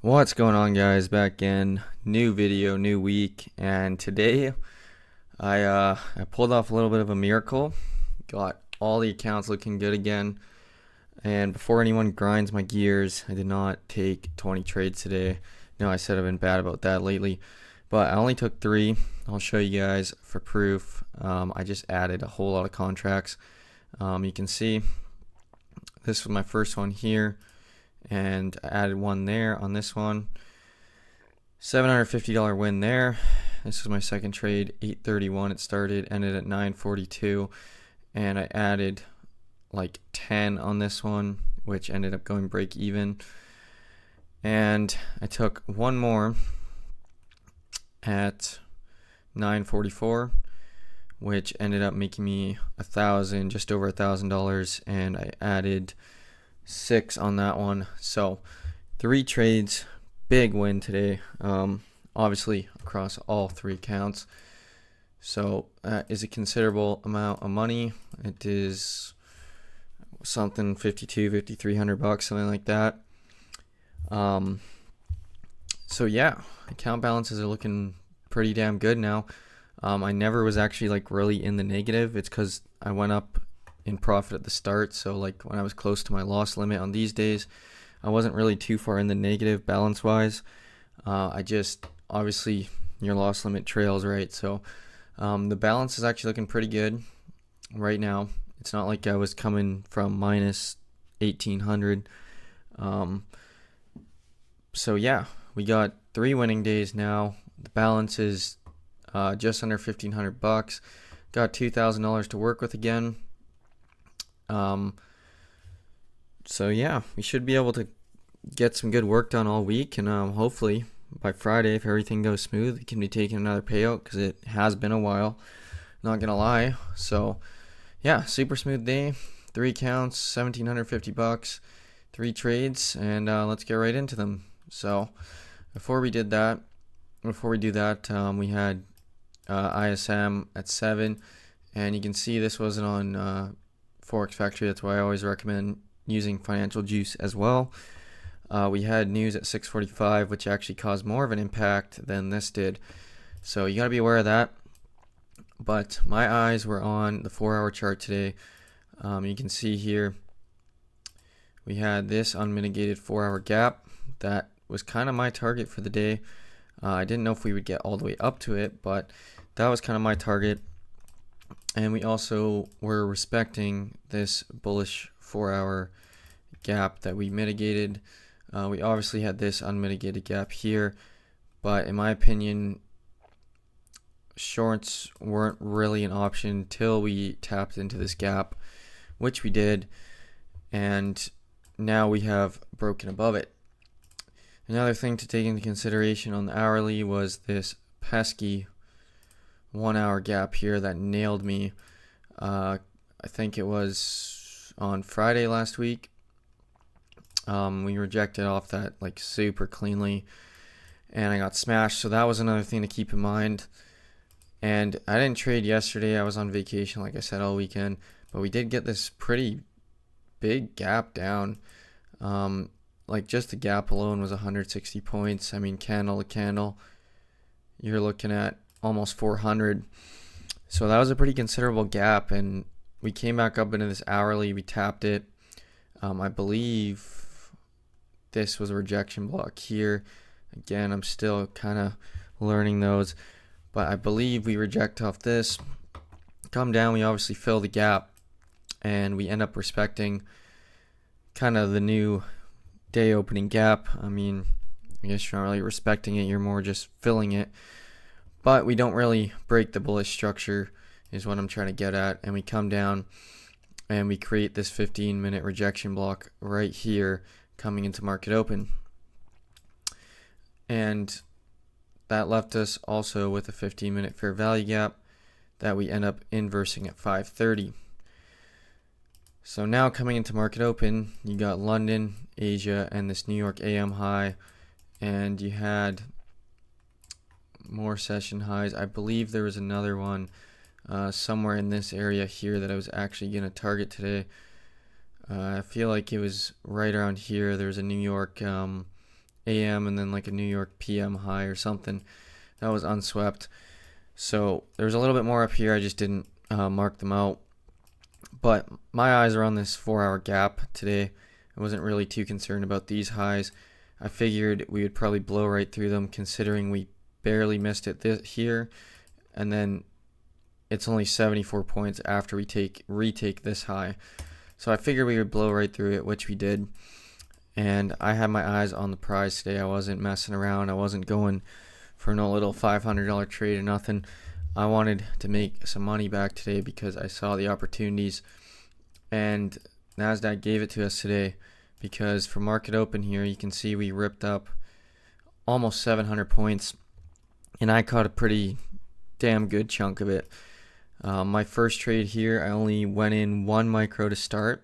What's going on, guys? Back in, new video, new week, and today I pulled off a little bit of a miracle. Got all the accounts looking good again, and before anyone grinds my gears, I did not take 20 trades today. No, I said I've been bad about that lately, but I only took 3. I'll show you guys for proof. I just added a whole lot of contracts. You can see this was my first one here, and I added one there on this one. $750 win there. This was my second trade, 831 it started, ended at 942, and I added like 10 on this one, which ended up going break even. And I took one more at 944, which ended up making me just over $1,000, and I added 6 on that one. So 3 trades, big win today, obviously across all 3 accounts. So that is a considerable amount of money. It is something 5,300 bucks, something like that. So yeah, account balances are looking pretty damn good now. I never was actually like really in the negative. It's because I went up in profit at the start, so like when I was close to my loss limit on these days, I wasn't really too far in the negative balance wise. I just obviously your loss limit trails, right? So the balance is actually looking pretty good right now. It's not like I was coming from minus 1,800. So yeah, we got 3 winning days now. The balance is just under 1,500 bucks. Got $2,000 to work with again. So yeah, we should be able to get some good work done all week, and hopefully by Friday, if everything goes smooth, we can be taking another payout because it has been a while. Not gonna lie. So yeah, super smooth day. 3 counts, 1,750 bucks, 3 trades, and let's get right into them. So before we do that, we had ISM at 7, and you can see this wasn't on Forex Factory. That's why I always recommend using Financial Juice as well. We had news at 6:45, which actually caused more of an impact than this did. So you got to be aware of that. But my eyes were on the 4-hour chart today. You can see here we had this unmitigated 4-hour gap. That was kind of my target for the day. I didn't know if we would get all the way up to it, but that was kind of my target. And we also were respecting this bullish 4-hour gap that we mitigated. We obviously had this unmitigated gap here, but in my opinion, shorts weren't really an option until we tapped into this gap, which we did, and now we have broken above it. Another thing to take into consideration on the hourly was this pesky 1-hour gap here that nailed me. I think it was on Friday last week. We rejected off that like super cleanly, and I got smashed. So that was another thing to keep in mind. And I didn't trade yesterday. I was on vacation, like I said, all weekend. But we did get this pretty big gap down. Like just the gap alone was 160 points. I mean, candle to candle, you're looking at almost 400. So that was a pretty considerable gap, and we came back up into this hourly. We tapped it. I believe this was a rejection block here. Again, I'm still kind of learning those, but I believe we reject off this, come down, we obviously fill the gap, and we end up respecting kind of the new day opening gap. I mean, I guess you're not really respecting it, you're more just filling it, but we don't really break the bullish structure is what I'm trying to get at. And we come down and we create this 15-minute rejection block right here coming into market open, and that left us also with a 15-minute fair value gap that we end up inversing at 5:30. So now coming into market open, you got London, Asia, and this New York AM high, and you had more session highs. I believe there was another one somewhere in this area here that I was actually going to target today. I feel like it was right around here. There's a New York AM and then like a New York PM high or something that was unswept. So there's a little bit more up here. I just didn't mark them out. But my eyes are on this 4-hour gap today. I wasn't really too concerned about these highs. I figured we would probably blow right through them considering we barely missed it here. And then it's only 74 points after we retake this high. So I figured we would blow right through it, which we did. And I had my eyes on the prize today. I wasn't messing around. I wasn't going for no little $500 trade or nothing. I wanted to make some money back today because I saw the opportunities. And NASDAQ gave it to us today because for market open here, you can see we ripped up almost 700 points. And I caught a pretty damn good chunk of it. My first trade here, I only went in 1 micro to start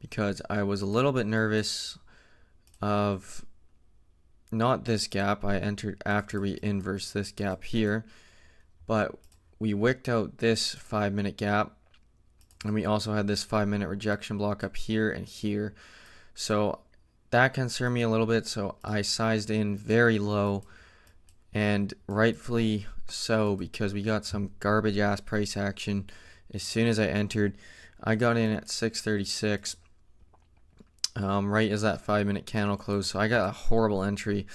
because I was a little bit nervous of not this gap. I entered after we inversed this gap here, but we wicked out this 5-minute gap, and we also had this 5-minute rejection block up here and here. So that concerned me a little bit, so I sized in very low, and rightfully so, because we got some garbage ass price action as soon as I entered. I got in at 636 right as that 5-minute candle closed, so I got a horrible entry.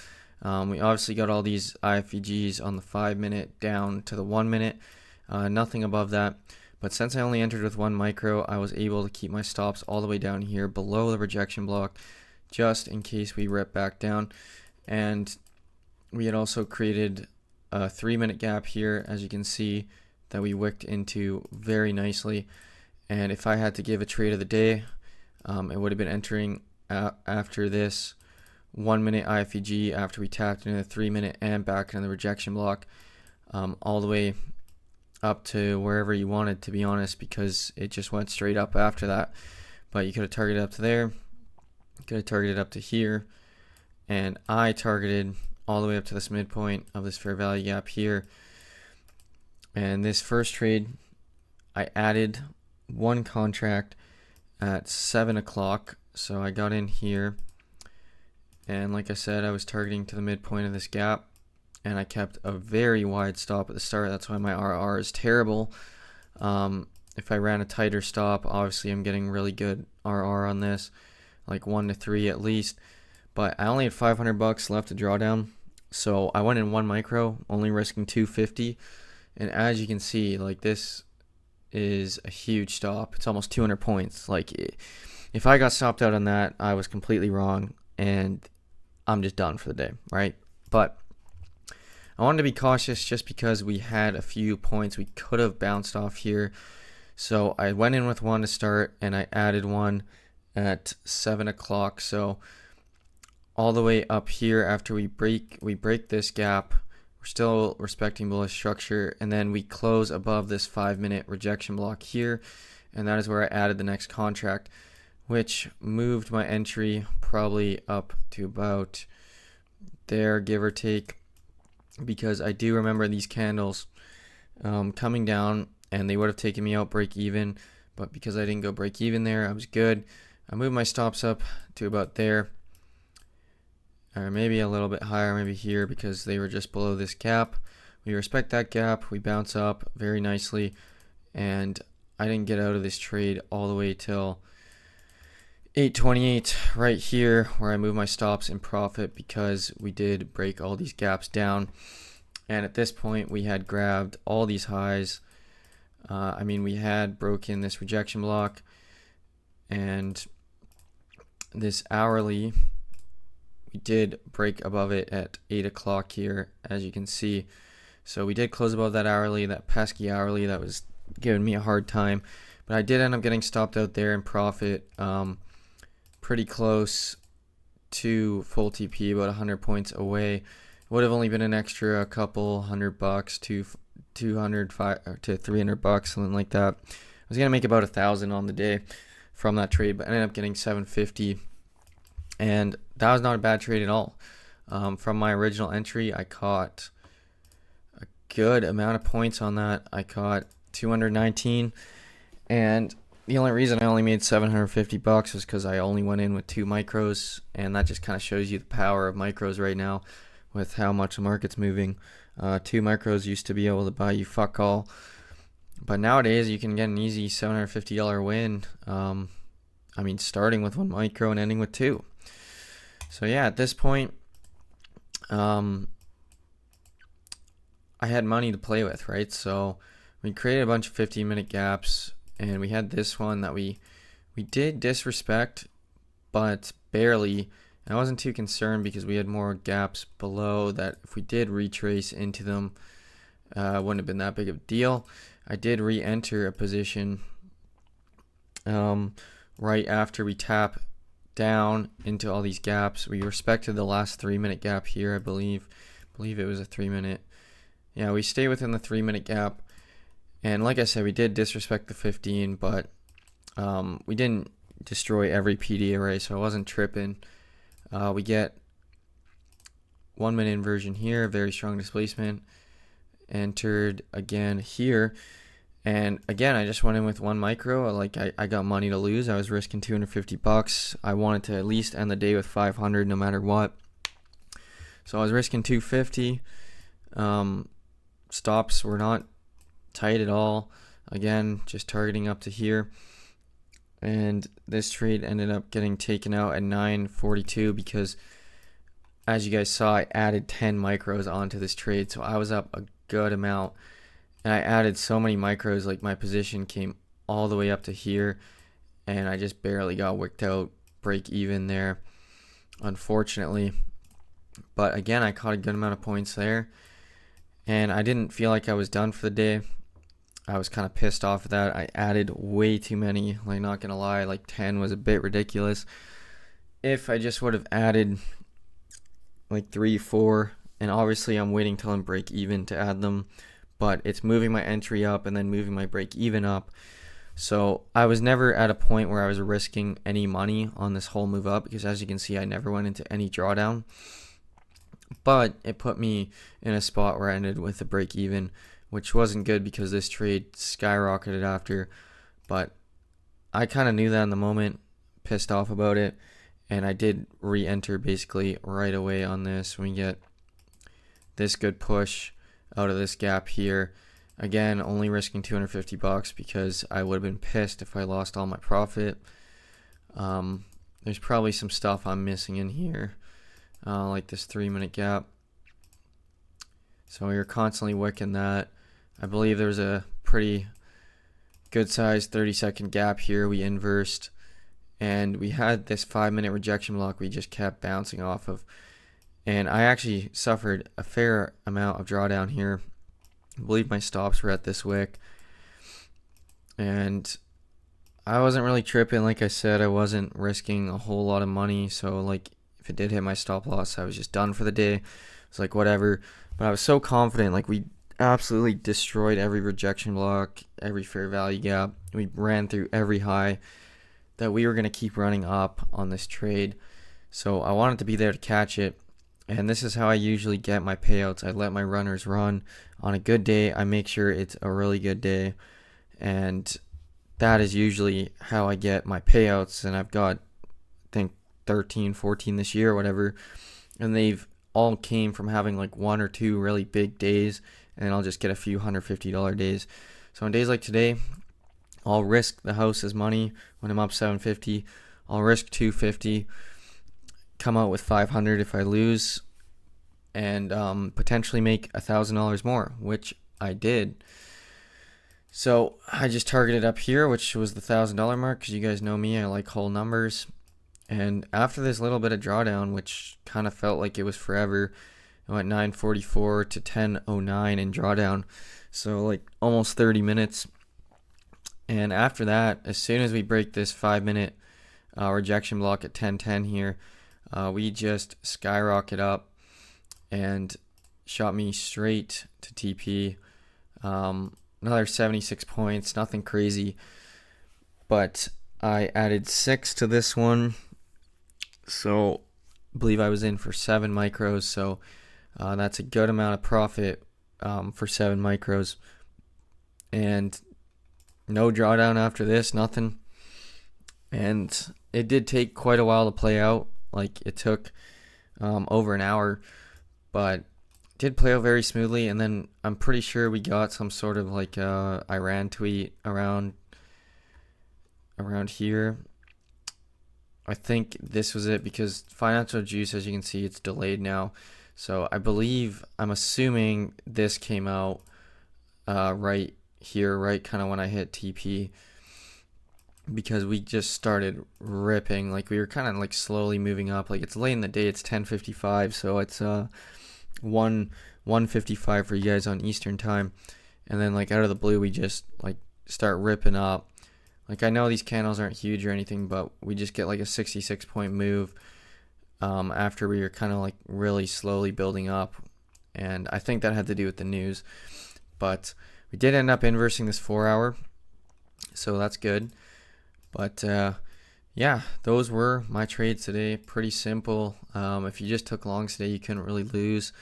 We obviously got all these IFVGs on the 5-minute down to the 1-minute, nothing above that. But since I only entered with 1 micro, I was able to keep my stops all the way down here below the rejection block just in case we rip back down. And we had also created a 3-minute gap here, as you can see, that we wicked into very nicely. And if I had to give a trade of the day, it would have been entering after this 1-minute IFVG after we tapped into the 3-minute and back into the rejection block, all the way up to wherever you wanted, to be honest, because it just went straight up after that. But you could have targeted up to there, you could have targeted up to here, and I targeted all the way up to this midpoint of this fair value gap here. And this first trade, I added 1 contract at 7 o'clock, so I got in here, and like I said, I was targeting to the midpoint of this gap, and I kept a very wide stop at the start. That's why my RR is terrible. If I ran a tighter stop, obviously I'm getting really good RR on this, like 1 to 3 at least. But I only had $500 left to draw down, so I went in 1 micro, only risking 250. And as you can see, like, this is a huge stop. It's almost 200 points. Like, if I got stopped out on that, I was completely wrong, and I'm just done for the day, right? But I wanted to be cautious just because we had a few points we could have bounced off here. So I went in with 1 to start, and I added 1 at 7 o'clock. So all the way up here after we break this gap, we're still respecting bullish structure, and then we close above this 5-minute rejection block here, and that is where I added the next contract, which moved my entry probably up to about there, give or take, because I do remember these candles coming down, and they would have taken me out break even, but because I didn't go break even there, I was good. I moved my stops up to about there, or maybe a little bit higher, maybe here, because they were just below this gap. We respect that gap, we bounce up very nicely, and I didn't get out of this trade all the way till 8:28 right here, where I moved my stops in profit because we did break all these gaps down. And at this point, we had grabbed all these highs. We had broken this rejection block, and this hourly, we did break above it at 8 o'clock here, as you can see. So we did close above that hourly, that pesky hourly that was giving me a hard time. But I did end up getting stopped out there in profit, pretty close to full TP, about 100 points away. Would have only been an extra a couple $100 to 200 to $300, something like that. I was gonna make about 1,000 on the day from that trade, but I ended up getting 750, and that was not a bad trade at all. From my original entry, I caught good amount of points on that. I caught 219, and the only reason I only made 750 bucks was because I only went in with 2 micros, and that just kind of shows you the power of micros right now with how much the market's moving. 2 micros used to be able to buy you fuck all, but nowadays you can get an easy $750 win. I mean, starting with 1 micro and ending with 2. So yeah, at this point, I had money to play with, right? So we created a bunch of 15-minute gaps, and we had this one that we did disrespect, but barely. And I wasn't too concerned because we had more gaps below that if we did retrace into them, it wouldn't have been that big of a deal. I did re-enter a position right after we tap down into all these gaps. We respected the last 3-minute gap here, I believe it was a 3-minute. Yeah, we stay within the 3-minute gap. And like I said, we did disrespect the 15, but we didn't destroy every PD array, so I wasn't tripping. We get 1-minute inversion here, very strong displacement. Entered again here. And again, I just went in with 1 micro. Like I got money to lose. I was risking 250 bucks. I wanted to at least end the day with 500 no matter what. So I was risking 250. Stops were not tight at all. Again, just targeting up to here. And this trade ended up getting taken out at 942 because, as you guys saw, I added 10 micros onto this trade. So I was up a good amount. And I added so many micros, like my position came all the way up to here. And I just barely got wicked out, break even there, unfortunately. But again, I caught a good amount of points there. And I didn't feel like I was done for the day. I was kind of pissed off at that. I added way too many, like not gonna lie, like 10 was a bit ridiculous. If I just would have added like 3, 4, and obviously I'm waiting till I'm break even to add them, but it's moving my entry up and then moving my break even up. So I was never at a point where I was risking any money on this whole move up because, as you can see, I never went into any drawdown. But it put me in a spot where I ended with a break even, which wasn't good because this trade skyrocketed after. But I kind of knew that in the moment, pissed off about it, and I did re-enter basically right away on this. We get this good push out of this gap here. Again, only risking 250 bucks because I would have been pissed if I lost all my profit. There's probably some stuff I'm missing in here, like this 3-minute gap. So we were constantly wicking that. I believe there was a pretty good sized 30-second gap here. We inversed, and we had this 5-minute rejection block we just kept bouncing off of. And I actually suffered a fair amount of drawdown here. I believe my stops were at this wick. And I wasn't really tripping. Like I said, I wasn't risking a whole lot of money. So, like, if it did hit my stop loss, I was just done for the day. It's like, whatever. But I was so confident. Like, we absolutely destroyed every rejection block, every fair value gap. We ran through every high that we were going to keep running up on this trade. So I wanted to be there to catch it. And this is how I usually get my payouts. I let my runners run. On a good day, I make sure it's a really good day. And that is usually how I get my payouts. And I've got, I think, 13, 14 this year or whatever. And they've all came from having like 1 or 2 really big days. And I'll just get a few $150 days. So on days like today, I'll risk the house's money when I'm up 750. I'll risk 250. Come out with 500 if I lose, and potentially make $1,000 more, which I did. So I just targeted up here, which was the $1,000 mark, because you guys know me, I like whole numbers. And after this little bit of drawdown, which kind of felt like it was forever, I went 9:44 to 10:09 in drawdown, so like almost 30 minutes. And after that, as soon as we break this 5-minute rejection block at 10:10 here, we just skyrocket up and shot me straight to TP. Another 76 points, nothing crazy, but I added 6 to this one, so I believe I was in for 7 micros, so that's a good amount of profit for 7 micros. And no drawdown after this, nothing. And it did take quite a while to play out. Like, it took over an hour, but did play out very smoothly. And then I'm pretty sure we got some sort of like Iran tweet around here. I think this was it, because financial juice, as you can see, it's delayed now. So I'm assuming this came out right here, right kind of when I hit TP, because we just started ripping. Like, we were kind of like slowly moving up. Like, it's late in the day, it's 10:55, so it's 1:55 for you guys on Eastern time. And then like out of the blue, we just like start ripping up. Like, I know these candles aren't huge or anything, but we just get like a 66 point move after we were kind of like really slowly building up. And I think that had to do with the news. But we did end up inversing this 4 hour, so that's good. But yeah, those were my trades today. Pretty simple. If you just took longs today, you couldn't really lose.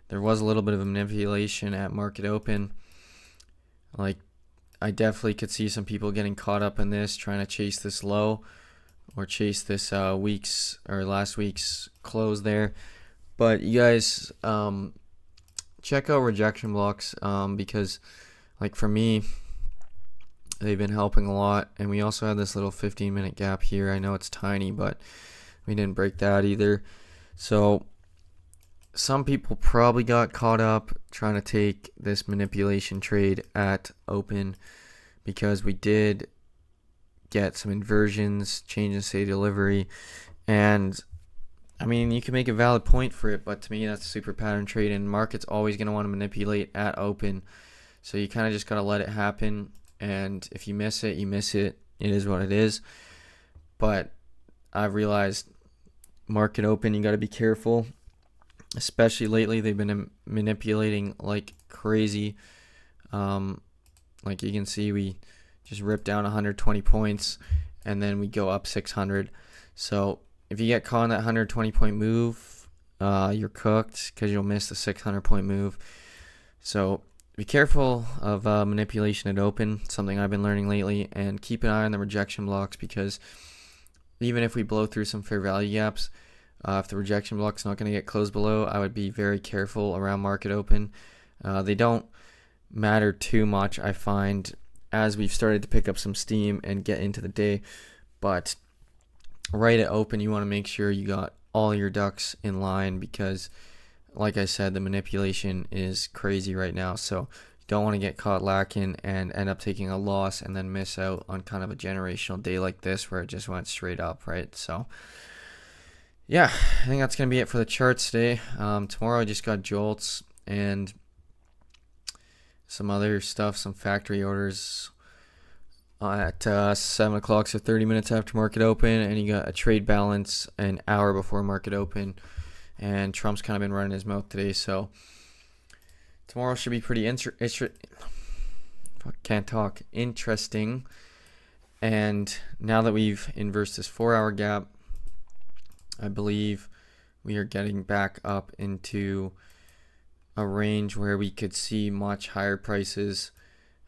There was a little bit of a manipulation at market open. Like, I definitely could see some people getting caught up in this, trying to chase this low or chase this last week's close there. But you guys check out rejection blocks, because like for me, they've been helping a lot. And we also had this little 15-minute gap here. I know it's tiny, but we didn't break that either. So some people probably got caught up trying to take this manipulation trade at open, because we did get some inversions, change in state delivery, and I mean, you can make a valid point for it, but to me, that's a super pattern trade, and market's always going to want to manipulate at open. So you kind of just got to let it happen, and if you miss it, you miss it. It is what it is. But I've realized market open, you got to be careful. Especially lately, they've been manipulating like crazy. Like you can see, we just ripped down 120 points, and then we go up 600. So if you get caught in that 120 point move, you're cooked, because you'll miss the 600 point move. So be careful of manipulation at open, something I've been learning lately, and keep an eye on the rejection blocks, because even if we blow through some fair value gaps, if the rejection block's not going to get closed below, I would be very careful around market open. They don't matter too much, I find, as we've started to pick up some steam and get into the day. But right at open, you want to make sure you got all your ducks in line, because like I said, the manipulation is crazy right now. So you don't want to get caught lacking and end up taking a loss and then miss out on kind of a generational day like this where it just went straight up, right? So yeah, I think that's going to be it for the charts today. Tomorrow I just got jolts and some other stuff, some factory orders at 7 o'clock, so 30 minutes after market open, and you got a trade balance an hour before market open. And Trump's kind of been running his mouth today, so tomorrow should be pretty interesting. And now that we've inversed this 4 hour gap, I believe we are getting back up into a range where we could see much higher prices.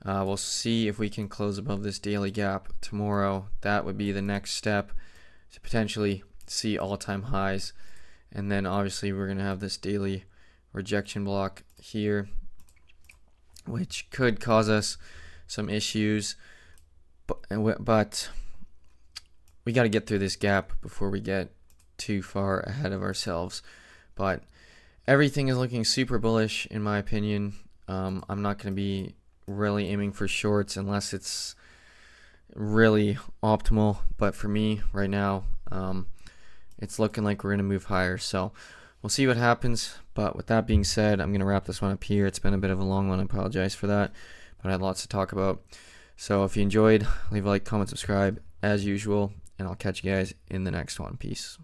We'll see if we can close above this daily gap tomorrow. That would be the next step to potentially see all-time highs. And then obviously we're going to have this daily rejection block here, which could cause us some issues. But we got to get through this gap before we get too far ahead of ourselves. But everything is looking super bullish in my opinion. I'm not going to be really aiming for shorts unless it's really optimal, but for me right now, it's looking like we're going to move higher. So we'll see what happens. But with that being said, I'm going to wrap this one up here. It's been a bit of a long one. I apologize for that, but I had lots to talk about. So if you enjoyed, leave a like, comment, subscribe as usual, and I'll catch you guys in the next one. Peace.